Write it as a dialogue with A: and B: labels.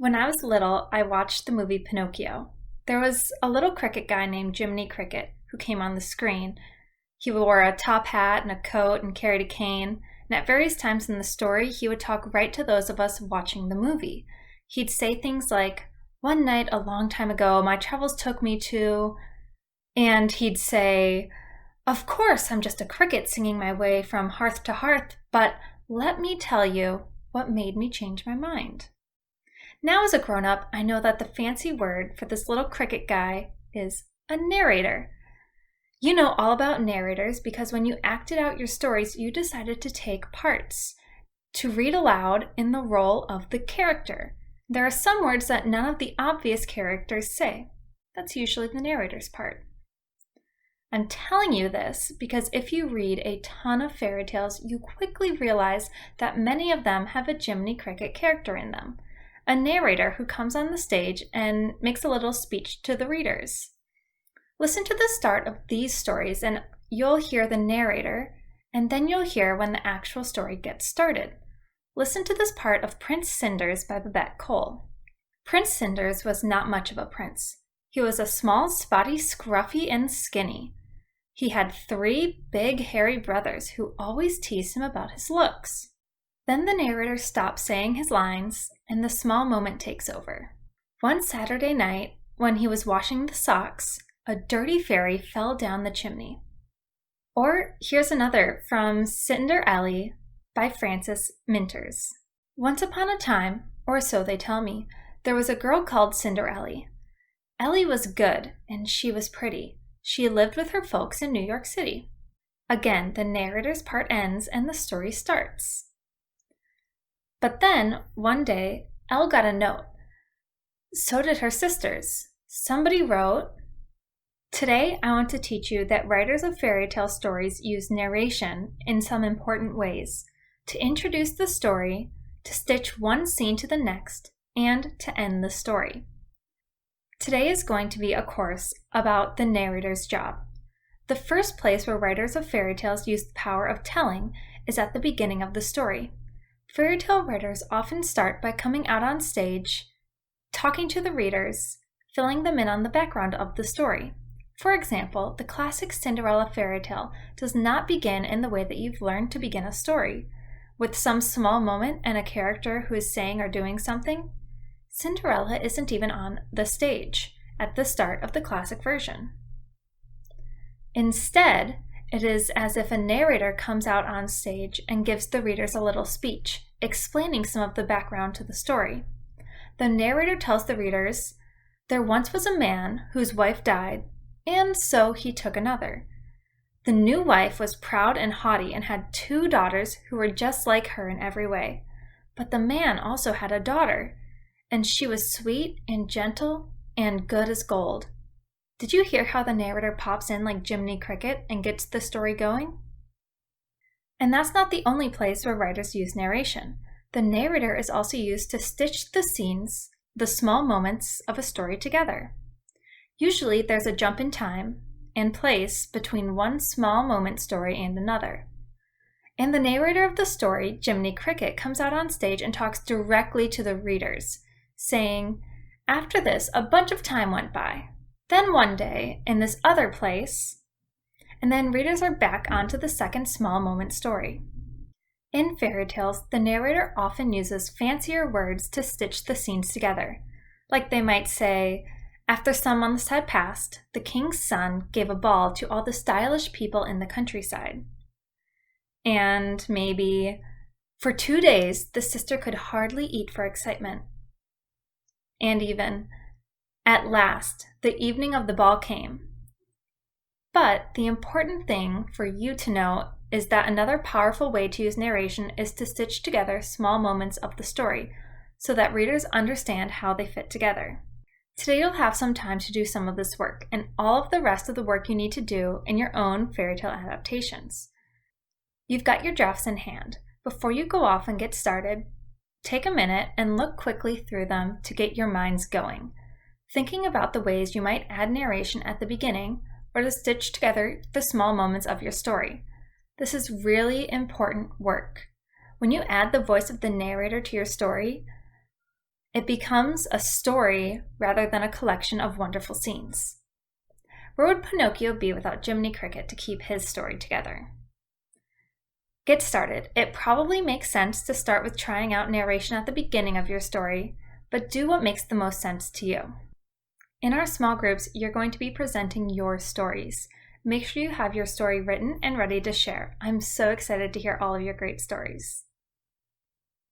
A: When I was little, I watched the movie Pinocchio. There was a little cricket guy named Jiminy Cricket who came on the screen. He wore a top hat and a coat and carried a cane, and at various times in the story, he would talk right to those of us watching the movie. He'd say things like, "One night a long time ago, my travels took me to," and he'd say, "Of course, I'm just a cricket singing my way from hearth to hearth, but let me tell you what made me change my mind." Now as a grown-up, I know that the fancy word for this little cricket guy is a narrator. You know all about narrators because when you acted out your stories, you decided to take parts, to read aloud in the role of the character. There are some words that none of the obvious characters say. That's usually the narrator's part. I'm telling you this because if you read a ton of fairy tales, you quickly realize that many of them have a Jiminy Cricket character in them. A narrator who comes on the stage and makes a little speech to the readers. Listen to the start of these stories and you'll hear the narrator, and then you'll hear when the actual story gets started. Listen to this part of Prince Cinders by Babette Cole. Prince Cinders was not much of a prince. He was a small, spotty, scruffy, and skinny. He had 3 big, hairy brothers who always teased him about his looks. Then the narrator stops saying his lines, and the small moment takes over. One Saturday night, when he was washing the socks, a dirty fairy fell down the chimney. Or here's another from Cinderella by Frances Minters. Once upon a time, or so they tell me, there was a girl called Cinderella. Ellie was good, and she was pretty. She lived with her folks in New York City. Again, the narrator's part ends and the story starts. But then, one day, Elle got a note. So did her sisters. Somebody wrote, "Today I want to teach you that writers of fairy tale stories use narration in some important ways to introduce the story, to stitch one scene to the next, and to end the story." Today is going to be a course about the narrator's job. The first place where writers of fairy tales use the power of telling is at the beginning of the story. Fairy tale writers often start by coming out on stage, talking to the readers, filling them in on the background of the story. For example, the classic Cinderella fairy tale does not begin in the way that you've learned to begin a story, with some small moment and a character who is saying or doing something. Cinderella isn't even on the stage at the start of the classic version. Instead, it is as if a narrator comes out on stage and gives the readers a little speech, explaining some of the background to the story. The narrator tells the readers, "There once was a man whose wife died, and so he took another. The new wife was proud and haughty and had 2 daughters who were just like her in every way. But the man also had a daughter, and she was sweet and gentle and good as gold." Did you hear how the narrator pops in like Jiminy Cricket and gets the story going? And that's not the only place where writers use narration. The narrator is also used to stitch the scenes, the small moments of a story together. Usually there's a jump in time and place between one small moment story and another. And the narrator of the story, Jiminy Cricket, comes out on stage and talks directly to the readers, saying, "After this, a bunch of time went by. Then one day, in this other place," and then readers are back onto the second small moment story. In fairy tales, the narrator often uses fancier words to stitch the scenes together. Like they might say, "After some months had passed, the king's son gave a ball to all the stylish people in the countryside." And maybe, "For 2 days, the sister could hardly eat for excitement." And even, "At last, the evening of the ball came." But the important thing for you to know is that another powerful way to use narration is to stitch together small moments of the story so that readers understand how they fit together. Today you'll have some time to do some of this work and all of the rest of the work you need to do in your own fairy tale adaptations. You've got your drafts in hand. Before you go off and get started, take a minute and look quickly through them to get your minds going, thinking about the ways you might add narration at the beginning or to stitch together the small moments of your story. This is really important work. When you add the voice of the narrator to your story, It becomes a story rather than a collection of wonderful scenes. Where would Pinocchio be without Jiminy Cricket to keep his story together? Get started. It probably makes sense to start with trying out narration at the beginning of your story, but do what makes the most sense to you. In our small groups, you're going to be presenting your stories. Make sure you have your story written and ready to share. I'm so excited to hear all of your great stories.